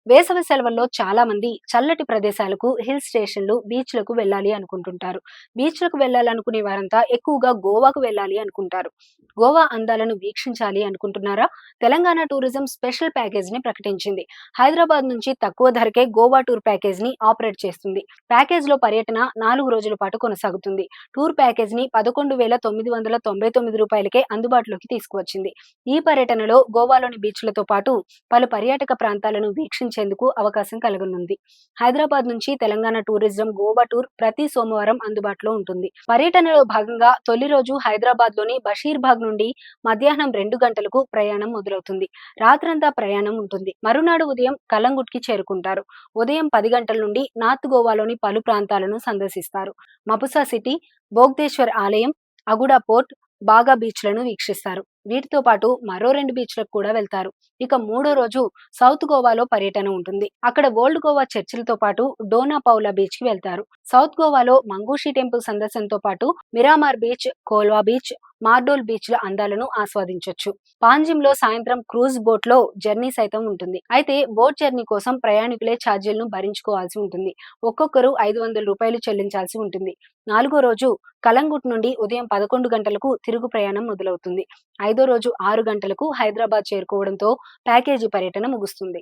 వేసవి సెలవుల్లో చాలా మంది చల్లటి ప్రదేశాలకు, హిల్ స్టేషన్లు, బీచ్లకు వెళ్ళాలి అనుకుంటుంటారు. బీచ్లకు వెళ్ళాలనుకునే వారంతా ఎక్కువగా గోవాకు వెళ్ళాలి అనుకుంటారు. గోవా అందాలను వీక్షించాలి అనుకుంటున్నారా? తెలంగాణ టూరిజం స్పెషల్ ప్యాకేజ్ ని ప్రకటించింది. హైదరాబాద్ నుంచి తక్కువ ధరకే గోవా టూర్ ప్యాకేజ్ ని ఆపరేట్ చేస్తుంది. ప్యాకేజ్ లో పర్యటన 4 రోజుల పాటు కొనసాగుతుంది. టూర్ ప్యాకేజ్ ని 11,999 రూపాయలకే అందుబాటులోకి తీసుకువచ్చింది. ఈ పర్యటనలో గోవాలోని బీచ్లతో పాటు పలు పర్యాటక ప్రాంతాలను వీక్షించేందుకు అవకాశం కలగనుంది. హైదరాబాద్ నుంచి తెలంగాణ టూరిజం గోవా టూర్ ప్రతి సోమవారం అందుబాటులో ఉంటుంది. పర్యటనలో భాగంగా తొలి రోజు హైదరాబాద్ లోని బషీర్బాగ్ నుండి మధ్యాహ్నం 2 గంటలకు ప్రయాణం మొదలవుతుంది. రాత్రంతా ప్రయాణం ఉంటుంది. మరునాడు ఉదయం కలంగుట్కి చేరుకుంటారు. ఉదయం 10 గంటల నుండి నార్త్ గోవాలోని పలు ప్రాంతాలను సందర్శిస్తారు. మపుసా సిటీ, బోగ్దేశ్వర్ ఆలయం, అగుడా పోర్ట్, బాగా బీచ్లను వీక్షిస్తారు. వీటితో పాటు మరో 2 బీచ్లకు కూడా వెళ్తారు. ఇక మూడో రోజు సౌత్ గోవాలో పర్యటన ఉంటుంది. అక్కడ ఓల్డ్ గోవా చర్చిలతో పాటు డోనా పౌలా బీచ్ కి వెళ్తారు. సౌత్ గోవాలో మంగూషి టెంపుల్ సందర్శనతో పాటు మిరామార్ బీచ్, కోల్వా బీచ్, మార్డోల్ బీచ్ల అందాలను ఆస్వాదించొచ్చు. పాంజింలో సాయంత్రం క్రూజ్ బోట్ లో జర్నీ సైతం ఉంటుంది. అయితే బోట్ జర్నీ కోసం ప్రయాణికులే ఛార్జీలను భరించుకోవాల్సి ఉంటుంది. ఒక్కొక్కరు 500 రూపాయలు చెల్లించాల్సి ఉంటుంది. 4 రోజు కలంగుట్ నుండి ఉదయం 11 గంటలకు తిరుగు ప్రయాణం మొదలవుతుంది. 5 రోజు 6 గంటలకు హైదరాబాద్ చేరుకోవడంతో ప్యాకేజీ పర్యటన ముగుస్తుంది.